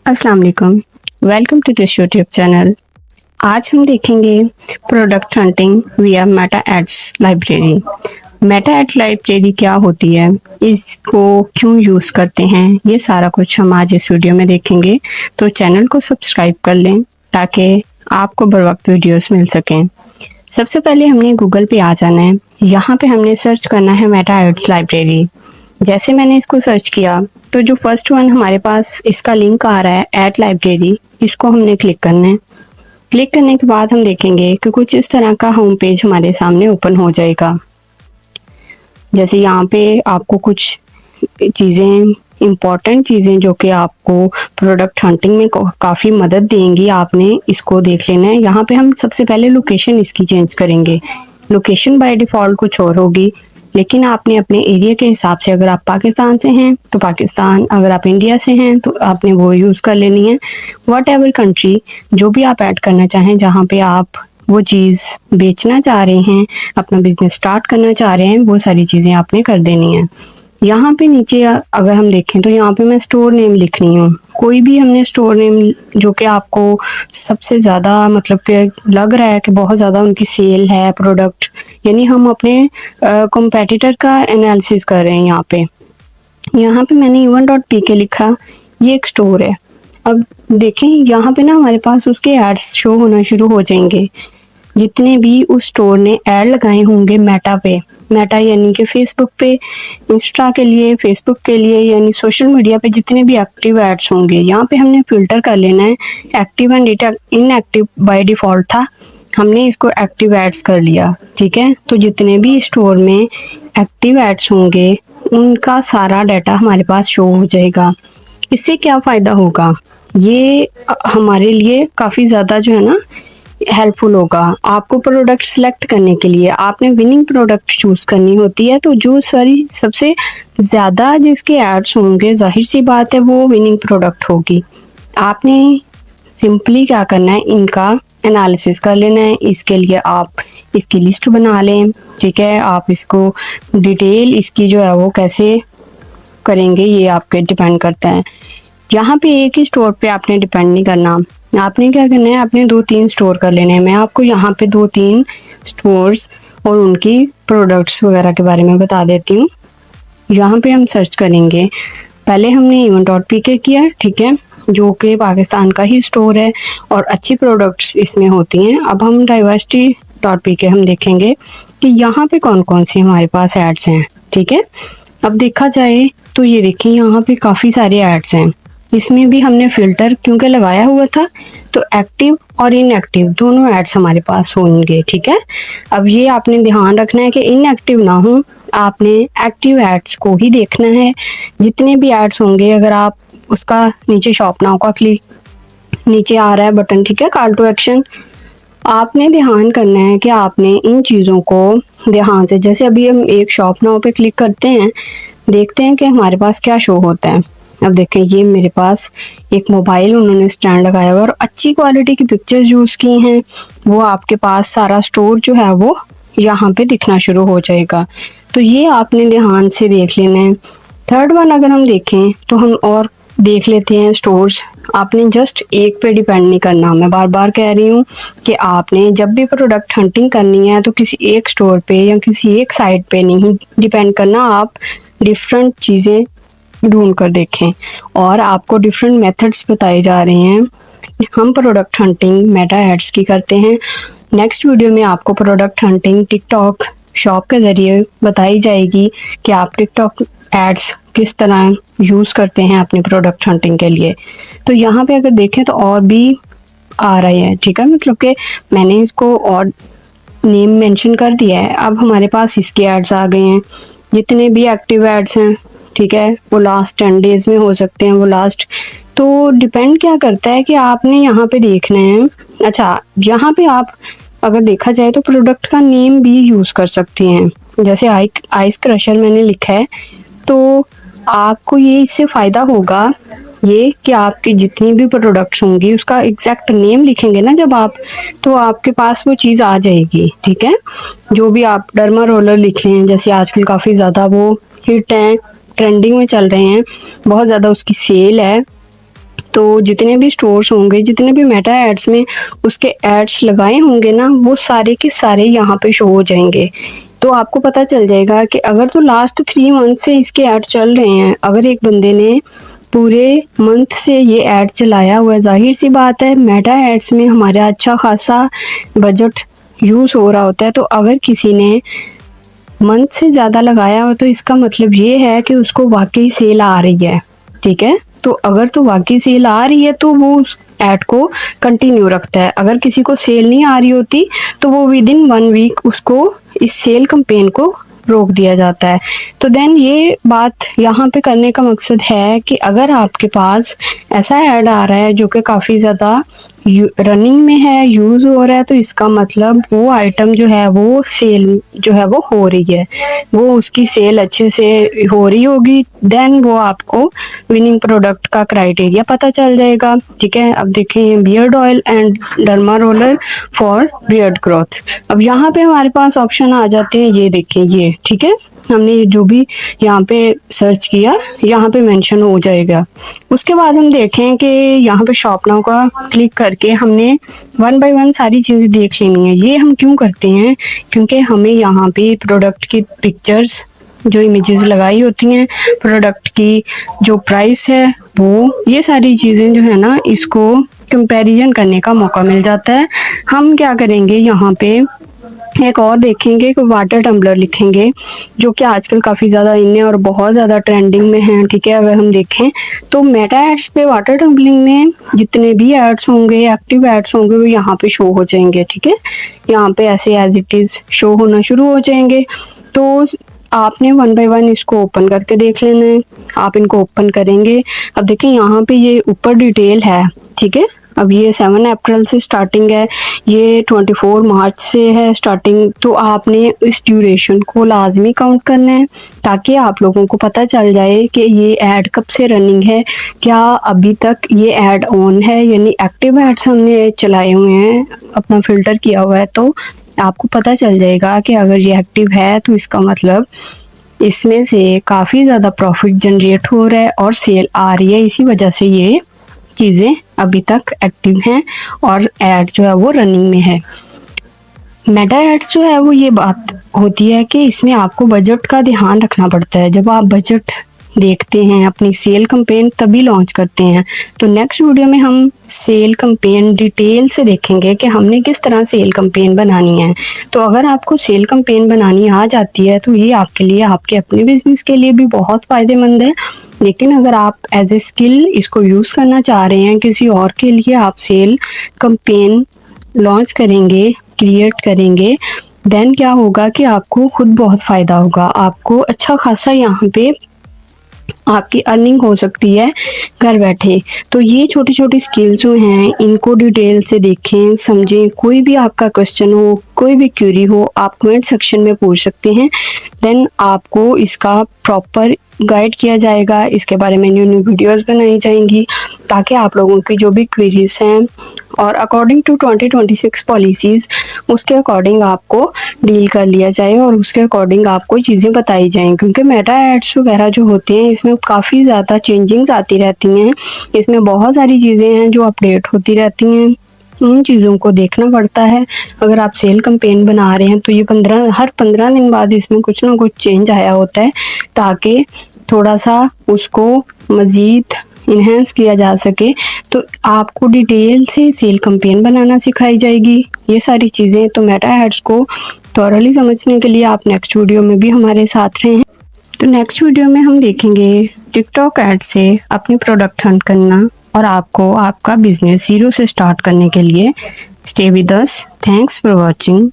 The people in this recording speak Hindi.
अस्सलाम वालेकुम, welcome to this YouTube channel. आज हम देखेंगे product hunting via Meta ads library. Meta ad library क्या होती है, इसको क्यों यूज़ करते हैं, ये सारा कुछ हम आज इस वीडियो में देखेंगे। तो चैनल को सब्सक्राइब कर लें ताकि आपको बर वक्त वीडियोस मिल सकें। सबसे पहले हमने गूगल पे आ जाना है। यहाँ पे हमने सर्च करना है मेटा एड्स लाइब्रेरी। जैसे मैंने इसको सर्च किया तो जो फर्स्ट वन हमारे पास इसका लिंक आ रहा है एड लाइब्रेरी, इसको हमने क्लिक करना है। क्लिक करने के बाद हम देखेंगे कि कुछ इस तरह का होम पेज हमारे सामने ओपन हो जाएगा। जैसे यहाँ पे आपको कुछ चीज़ें, इम्पॉर्टेंट चीज़ें जो कि आपको प्रोडक्ट हंटिंग में काफ़ी मदद देंगी, आपने इसको देख लेना है। यहाँ पे हम सबसे पहले लोकेशन इसकी चेंज करेंगे। लोकेशन बाय डिफ़ॉल्ट कुछ और होगी, लेकिन आपने अपने एरिया के हिसाब से, अगर आप पाकिस्तान से हैं तो पाकिस्तान, अगर आप इंडिया से हैं तो आपने वो यूज़ कर लेनी है। वट एवर कंट्री जो भी आप ऐड करना चाहें, जहाँ पे आप वो चीज़ बेचना चाह रहे हैं, अपना बिजनेस स्टार्ट करना चाह रहे हैं, वो सारी चीज़ें आपने कर देनी है। यहाँ पे नीचे अगर हम देखें तो यहाँ पे मैं स्टोर नेम लिख रही हूँ। कोई भी हमने स्टोर नेम जो कि आपको सबसे ज़्यादा मतलब कि लग रहा है कि बहुत ज़्यादा उनकी सेल है प्रोडक्ट, यानी हम अपने कॉम्पेटिटर का एनालिसिस कर रहे हैं। यहाँ पे मैंने even.pk लिखा, ये एक स्टोर है। अब देखें यहाँ पे ना हमारे पास उसके एड्स शो होना शुरू हो जाएंगे। जितने भी उस स्टोर ने ऐड लगाए होंगे मेटा पे, मेटा यानी कि फेसबुक पे, इंस्टा के लिए, फेसबुक के लिए, यानी सोशल मीडिया पे जितने भी एक्टिव एड्स होंगे, यहाँ पे हमने फिल्टर कर लेना है। Active and inactive by default था, हमने इसको एक्टिव एड्स कर लिया। ठीक है, तो जितने भी स्टोर में एक्टिव एड्स होंगे उनका सारा डाटा हमारे पास शो हो जाएगा। इससे क्या फ़ायदा होगा, ये हमारे लिए काफ़ी ज़्यादा जो है ना हेल्पफुल होगा। आपको प्रोडक्ट सिलेक्ट करने के लिए आपने विनिंग प्रोडक्ट चूज़ करनी होती है, तो जो सारी सबसे ज़्यादा जिसके एड्स होंगे, जाहिर सी बात है वो विनिंग प्रोडक्ट होगी। आपने सिंपली क्या करना है, इनका एनालिसिस कर लेना है। इसके लिए आप इसकी लिस्ट बना लें। ठीक है, आप इसको डिटेल इसकी जो है वो कैसे करेंगे ये आपके डिपेंड करता है। यहाँ पे एक ही स्टोर पे आपने डिपेंड नहीं करना, आपने क्या करना है, आपने 2-3 स्टोर कर लेने हैं। मैं आपको यहाँ पे 2-3 स्टोर्स और उनकी प्रोडक्ट्स वगैरह के बारे में बता देती हूँ। यहाँ पे हम सर्च करेंगे, पहले हमने even.pk किया, ठीक है, जो कि पाकिस्तान का ही स्टोर है और अच्छी प्रोडक्ट्स इसमें होती हैं। अब हम diversity.pk हम देखेंगे कि यहाँ पे कौन कौन सी हमारे पास एड्स हैं। ठीक है, अब देखा जाए तो ये देखिए यहाँ पे काफ़ी सारे एड्स हैं। इसमें भी हमने फिल्टर क्योंकि लगाया हुआ था, तो एक्टिव और इनएक्टिव दोनों एड्स हमारे पास होंगे। ठीक है, अब ये आपने ध्यान रखना है कि इनएक्टिव ना हो, आपने एक्टिव एड्स को ही देखना है। जितने भी एड्स होंगे, अगर आप उसका नीचे शॉप नाउ का क्लिक, नीचे आ रहा है बटन, ठीक है, कॉल टू एक्शन, आपने ध्यान करना है कि आपने इन चीज़ों को ध्यान से, जैसे अभी हम एक शॉप नाउ पे क्लिक करते हैं, देखते हैं कि हमारे पास क्या शो होता है। अब देखें, ये मेरे पास एक मोबाइल उन्होंने स्टैंड लगाया हुआ और अच्छी क्वालिटी की पिक्चर्स यूज़ की हैं। वो आपके पास सारा स्टोर जो है वो यहाँ पे दिखना शुरू हो जाएगा, तो ये आपने ध्यान से देख लेना है। थर्ड वन अगर हम देखें तो हम और देख लेते हैं स्टोर्स। आपने जस्ट एक पे डिपेंड नहीं करना, मैं बार बार कह रही हूँ कि आपने जब भी प्रोडक्ट हंटिंग करनी है तो किसी एक स्टोर पे या किसी एक साइट पे नहीं डिपेंड करना। आप डिफरेंट चीज़ें ढूंढ कर देखें और आपको डिफरेंट मेथड्स बताए जा रहे हैं। हम प्रोडक्ट हंटिंग मेटा एड्स की करते हैं। नेक्स्ट वीडियो में आपको प्रोडक्ट हंटिंग टिकटॉक शॉप के ज़रिए बताई जाएगी कि आप टिकटॉक एड्स किस तरह यूज़ करते हैं अपने प्रोडक्ट हंटिंग के लिए। तो यहाँ पे अगर देखें तो और भी आ रहा है, ठीक है, मतलब कि मैंने इसको और नेम मेंशन कर दिया है। अब हमारे पास इसके एड्स आ गए हैं, जितने भी एक्टिव एड्स हैं, ठीक है, वो लास्ट 10 डेज में हो सकते हैं, वो लास्ट, तो डिपेंड क्या करता है कि आपने यहाँ पे देखना है। अच्छा, यहाँ पे आप अगर देखा जाए तो प्रोडक्ट का नेम भी यूज़ कर सकते हैं। जैसे आइस क्रशर मैंने लिखा है, तो आपको ये इससे फ़ायदा होगा ये कि आपकी जितनी भी प्रोडक्ट्स होंगी उसका एग्जैक्ट नेम लिखेंगे ना जब आप, तो आपके पास वो चीज़ आ जाएगी। ठीक है, जो भी आप डर्मा रोलर लिख रहे हैं, जैसे आजकल काफ़ी ज़्यादा वो हिट हैं, ट्रेंडिंग में चल रहे हैं, बहुत ज़्यादा उसकी सेल है, तो जितने भी स्टोर्स होंगे, जितने भी मेटा एड्स में उसके एड्स लगाए होंगे ना, वो सारे के सारे यहाँ पे शो हो जाएंगे। तो आपको पता चल जाएगा कि अगर तो लास्ट 3 मंथ से इसके ऐड चल रहे हैं, अगर एक बंदे ने पूरे मंथ से ये ऐड चलाया हुआ है, जाहिर सी बात है मेटा एड्स में हमारा अच्छा खासा बजट यूज़ हो रहा होता है। तो अगर किसी ने मंथ से ज़्यादा लगाया हो तो इसका मतलब ये है कि उसको वाकई सेल आ रही है, ठीक है। तो अगर तो वाकई सेल आ रही है तो वो उस ऐड को कंटिन्यू रखता है। अगर किसी को सेल नहीं आ रही होती तो वो विद इन 1 वीक उसको इस सेल कैंपेन को रोक दिया जाता है। तो देन ये बात यहाँ पे करने का मकसद है कि अगर आपके पास ऐसा ऐड आ रहा है जो कि काफ़ी ज़्यादा रनिंग में है, यूज़ हो रहा है, तो इसका मतलब वो आइटम जो है वो सेल जो है वो हो रही है, वो उसकी सेल अच्छे से हो रही होगी। देन वो आपको विनिंग प्रोडक्ट का क्राइटेरिया पता चल जाएगा, ठीक है। अब देखें beard oil and derma roller for beard growth. अब यहाँ पे हमारे पास ऑप्शन आ जाते हैं, ये देखें ये, ठीक है। हमने जो भी यहाँ पे सर्च किया यहाँ पे मेंशन हो जाएगा। उसके बाद हम देखें कि यहाँ पे शॉप नाउ का क्लिक करके हमने 1 बाय 1 सारी चीज़ें देख लेनी है। ये हम क्यों करते हैं, क्योंकि हमें यहाँ पे प्रोडक्ट की पिक्चर्स जो इमेजेस लगाई होती हैं, प्रोडक्ट की जो प्राइस है वो, ये सारी चीज़ें जो है ना, इसको कंपैरिजन करने का मौका मिल जाता है। हम क्या करेंगे, यहाँ पे एक और देखेंगे कि वाटर टम्बलर लिखेंगे, जो कि आजकल काफ़ी ज़्यादा इन है और बहुत ज़्यादा ट्रेंडिंग में है, ठीक है। अगर हम देखें तो मेटा एड्स पे वाटर टम्बलिंग में जितने भी एड्स होंगे, एक्टिव एड्स होंगे, वो यहाँ पे शो हो जाएंगे, ठीक है। यहाँ पे ऐसे एज इट इज़ शो होना शुरू हो जाएंगे। तो आपने 1 बाय 1 इसको ओपन करके देख लेना है। आप इनको ओपन करेंगे, अब देखें यहाँ पे ये ऊपर डिटेल है, ठीक है। अब ये 7 अप्रैल से स्टार्टिंग है, ये 24 मार्च से है स्टार्टिंग। तो आपने इस ड्यूरेशन को लाजमी काउंट करना है ताकि आप लोगों को पता चल जाए कि ये ऐड कब से रनिंग है, क्या अभी तक ये ऐड ऑन है, यानी एक्टिव एड्स हमने चलाए हुए हैं, अपना फिल्टर किया हुआ है। तो आपको पता चल जाएगा कि अगर ये एक्टिव है तो इसका मतलब इसमें से काफ़ी ज़्यादा प्रॉफिट जनरेट हो रहा है और सेल आ रही है, इसी वजह से ये चीज़ें अभी तक एक्टिव हैं और ऐड जो है वो रनिंग में है। मेटा एड्स जो है वो ये बात होती है कि इसमें आपको बजट का ध्यान रखना पड़ता है। जब आप बजट देखते हैं, अपनी सेल कैंपेन तभी लॉन्च करते हैं। तो नेक्स्ट वीडियो में हम सेल कैंपेन डिटेल से देखेंगे कि हमने किस तरह सेल कैंपेन बनानी है। तो अगर आपको सेल कैंपेन बनानी आ जाती है तो ये आपके लिए, आपके अपने बिजनेस के लिए भी बहुत फ़ायदेमंद है। लेकिन अगर आप एज ए स्किल इसको यूज़ करना चाह रहे हैं, किसी और के लिए आप सेल कैंपेन लॉन्च करेंगे, क्रिएट करेंगे, देन क्या होगा कि आपको खुद बहुत फ़ायदा होगा। आपको अच्छा खासा यहाँ पे आपकी अर्निंग हो सकती है घर बैठे। तो ये छोटी छोटी स्किल्स जो हैं इनको डिटेल से देखें, समझें। कोई भी आपका क्वेश्चन हो, कोई भी क्वेरी हो, आप कमेंट सेक्शन में पूछ सकते हैं। देन आपको इसका प्रॉपर गाइड किया जाएगा, इसके बारे में न्यू न्यू वीडियोस बनाई जाएंगी ताकि आप लोगों की जो भी क्वेरीज हैं और अकॉर्डिंग टू 2026 पॉलिसीज़ उसके अकॉर्डिंग आपको डील कर लिया जाए और उसके अकॉर्डिंग आपको चीज़ें बताई जाएं। क्योंकि मेटा एड्स वगैरह जो होते हैं इसमें काफ़ी ज़्यादा चेंजिंग्स आती रहती हैं, इसमें बहुत सारी चीज़ें हैं जो अपडेट होती रहती हैं, इन चीज़ों को देखना पड़ता है। अगर आप सेल कैंपेन बना रहे हैं तो ये हर 15 दिन बाद इसमें कुछ ना कुछ चेंज आया होता है ताकि थोड़ा सा उसको मज़ीद इन्हेंस किया जा सके। तो आपको डिटेल से सेल कैंपेन बनाना सिखाई जाएगी, ये सारी चीज़ें। तो मेटा एड्स को थॉरली समझने के लिए आप नेक्स्ट वीडियो में भी हमारे साथ रहें। तो नेक्स्ट वीडियो में हम देखेंगे टिकटॉक ऐड से अपनी प्रोडक्ट हंट करना और आपको आपका बिजनेस 0 से स्टार्ट करने के लिए। Stay with us, thanks for watching.